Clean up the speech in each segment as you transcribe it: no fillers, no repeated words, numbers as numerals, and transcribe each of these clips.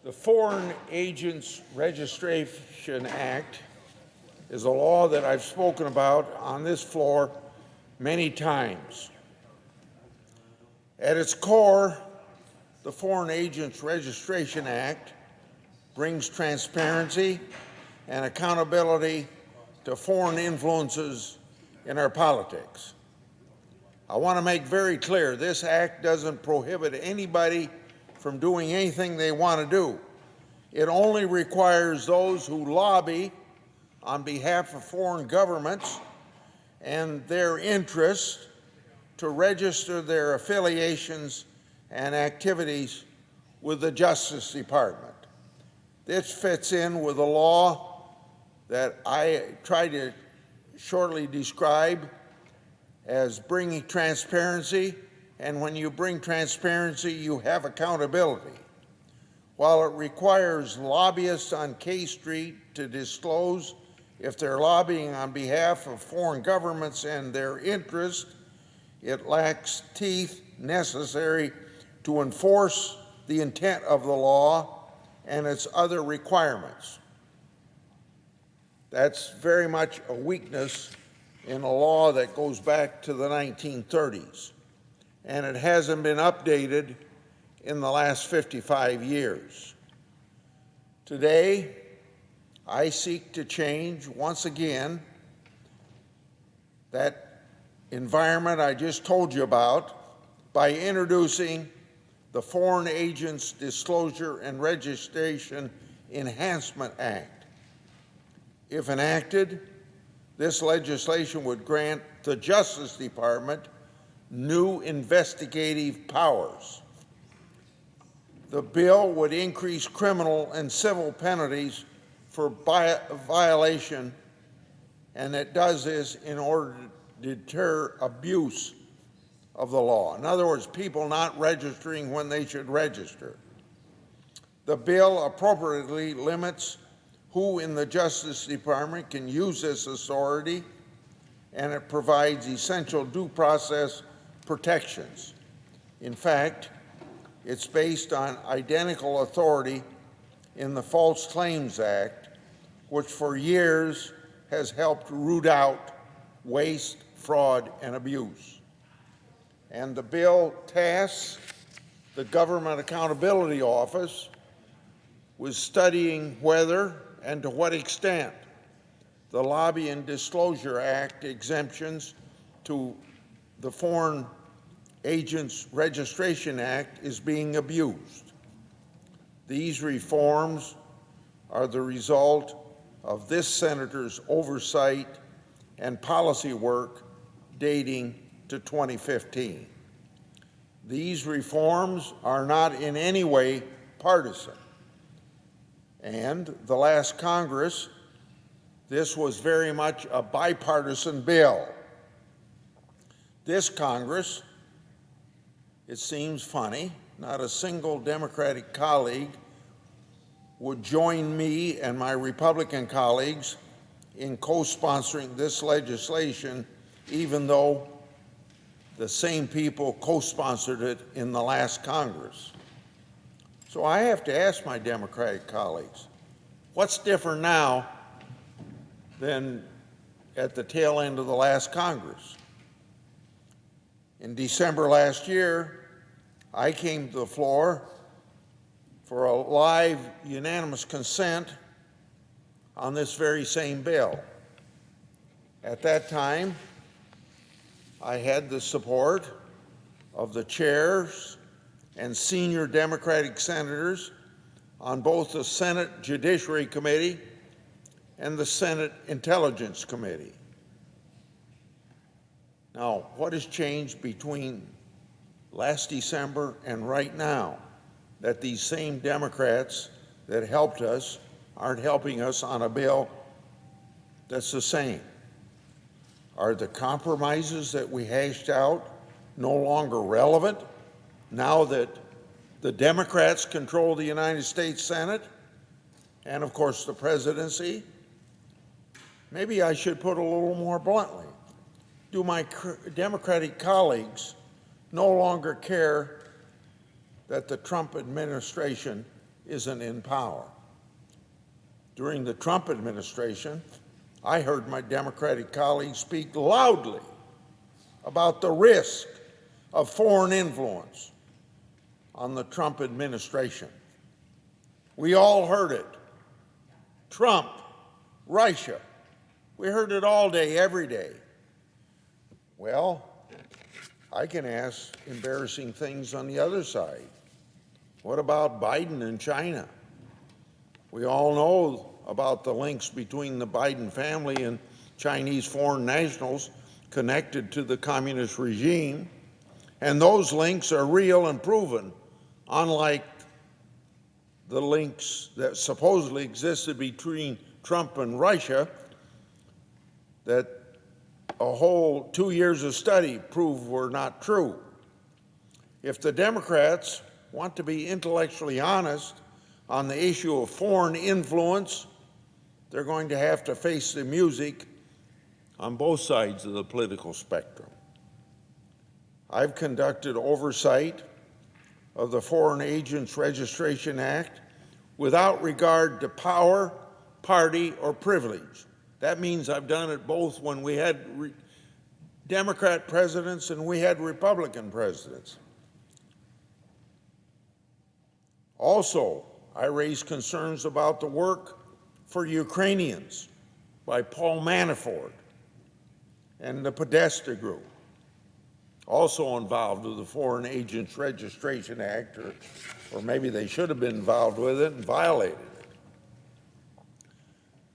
The Foreign Agents Registration Act is a law that I've spoken about on this floor many times. At its core, the Foreign Agents Registration Act brings transparency and accountability to foreign influences in our politics. I want to make very clear, this act doesn't prohibit anybody from doing anything they want to do. It only requires those who lobby on behalf of foreign governments and their interests to register their affiliations and activities with the Justice Department. This fits in with a law that I try to shortly describe as bringing transparency, and when you bring transparency, you have accountability. While it requires lobbyists on K Street to disclose if they're lobbying on behalf of foreign governments and their interests, it lacks teeth necessary to enforce the intent of the law and its other requirements. That's very much a weakness in a law that goes back to the 1930s, and it hasn't been updated in the last 55 years. Today, I seek to change, once again, that environment I just told you about by introducing the Foreign Agents Disclosure and Registration Enhancement Act. If enacted, this legislation would grant the Justice Department new investigative powers. The bill would increase criminal and civil penalties for violation, and it does this in order to deter abuse of the law. In other words, people not registering when they should register. The bill appropriately limits who in the Justice Department can use this authority, and it provides essential due process protections. In fact, it's based on identical authority in the False Claims Act, which for years has helped root out waste, fraud, and abuse. And the bill tasks the Government Accountability Office with studying whether and to what extent the Lobby and Disclosure Act exemptions to the Foreign Agents Registration Act is being abused. These reforms are the result of this senator's oversight and policy work dating to 2015. These reforms are not in any way partisan. And the last Congress, this was very much a bipartisan bill. This Congress, it seems funny, not a single Democratic colleague would join me and my Republican colleagues in co-sponsoring this legislation, even though the same people co-sponsored it in the last Congress. So I have to ask my Democratic colleagues, what's different now than at the tail end of the last Congress? In December last year, I came to the floor for a live unanimous consent on this very same bill. At that time, I had the support of the chairs and senior Democratic senators on both the Senate Judiciary Committee and the Senate Intelligence Committee. Now, what has changed between last December and right now that these same Democrats that helped us aren't helping us on a bill that's the same? Are the compromises that we hashed out no longer relevant now that the Democrats control the United States Senate and, of course, the presidency? Maybe I should put it a little more bluntly. Do my Democratic colleagues no longer care that the Trump administration isn't in power. During the Trump administration, I heard my Democratic colleagues speak loudly about the risk of foreign influence on the Trump administration. We all heard it. Trump, Russia. We heard it all day, every day. Well, I can ask embarrassing things on the other side. What about Biden and China? We all know about the links between the Biden family and Chinese foreign nationals connected to the communist regime, and those links are real and proven, unlike the links that supposedly existed between Trump and Russia that a whole 2 years of study proved were not true. If the Democrats want to be intellectually honest on the issue of foreign influence, they're going to have to face the music on both sides of the political spectrum. I've conducted oversight of the Foreign Agents Registration Act without regard to power, party, or privilege. That means I've done it both when we had Democrat presidents and we had Republican presidents. Also, I raised concerns about the work for Ukrainians by Paul Manafort and the Podesta Group, also involved with the Foreign Agents Registration Act, or maybe they should have been involved with it and violated it.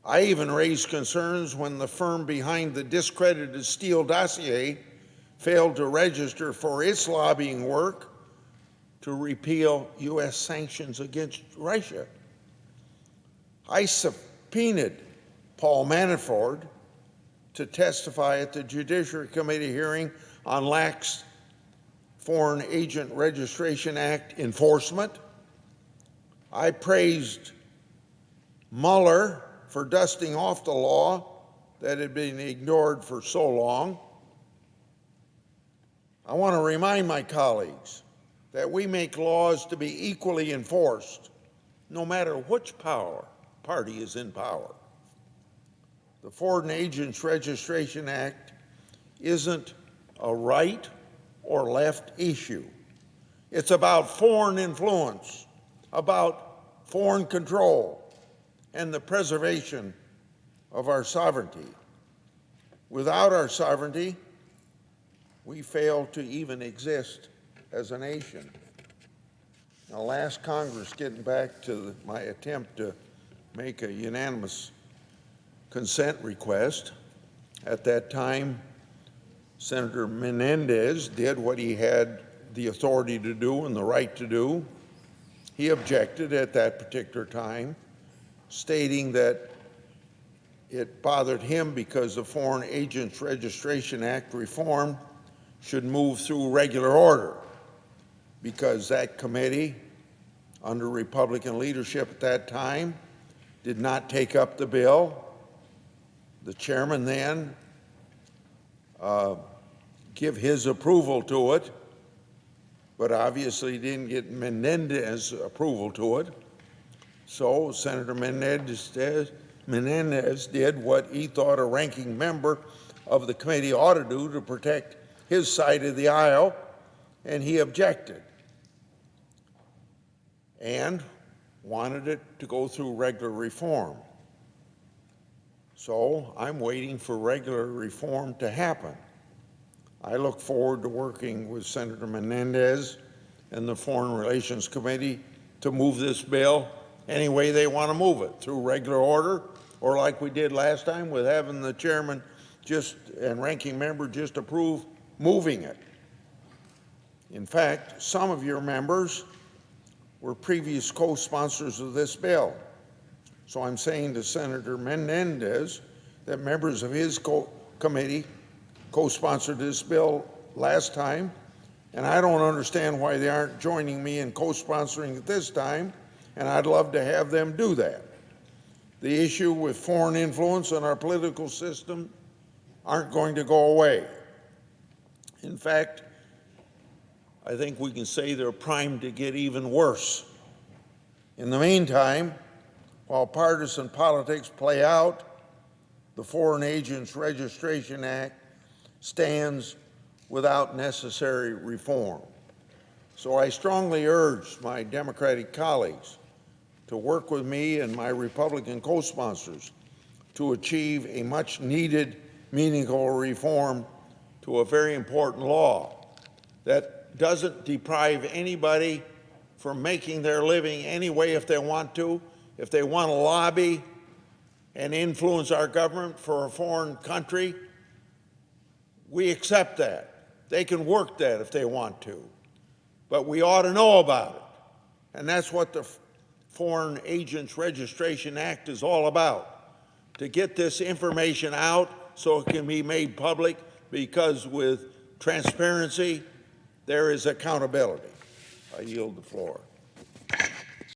I even raised concerns when the firm behind the discredited Steele dossier failed to register for its lobbying work to repeal U.S. sanctions against Russia. I subpoenaed Paul Manafort to testify at the Judiciary Committee hearing on lax Foreign Agent Registration Act enforcement. I praised Mueller for dusting off the law that had been ignored for so long. I want to remind my colleagues that we make laws to be equally enforced, no matter which party is in power. The Foreign Agents Registration Act isn't a right or left issue. It's about foreign influence, about foreign control, and the preservation of our sovereignty. Without our sovereignty, we fail to even exist as a nation. Now, last Congress, getting back to my attempt to make a unanimous consent request, at that time, Senator Menendez did what he had the authority to do and the right to do. He objected at that particular time, stating that it bothered him because the Foreign Agents Registration Act reform should move through regular order, because that committee, under Republican leadership at that time, did not take up the bill. The chairman then give his approval to it, but obviously didn't get Menendez's approval to it. So Senator Menendez did what he thought a ranking member of the committee ought to do to protect his side of the aisle, and he objected and wanted it to go through regular reform. So I'm waiting for regular reform to happen. I look forward to working with Senator Menendez and the Foreign Relations Committee to move this bill any way they want to move it, through regular order, or like we did last time with having the chairman and ranking member just approve moving it. In fact, some of your members were previous co-sponsors of this bill. So I'm saying to Senator Menendez that members of his committee co-sponsored this bill last time, and I don't understand why they aren't joining me in co-sponsoring it this time, and I'd love to have them do that. The issue with foreign influence in our political system aren't going to go away. In fact, I think we can say they're primed to get even worse In the meantime, while partisan politics play out, the Foreign Agents Registration Act stands without necessary reform. So I strongly urge my Democratic colleagues to work with me and my Republican co-sponsors to achieve a much-needed, meaningful reform to a very important law that doesn't deprive anybody from making their living any way if they want to. If they want to lobby and influence our government for a foreign country, we accept that. They can work that if they want to. But we ought to know about it. And that's what the Foreign Agents Registration Act is all about, to get this information out so it can be made public, because with transparency, there is accountability. I yield the floor.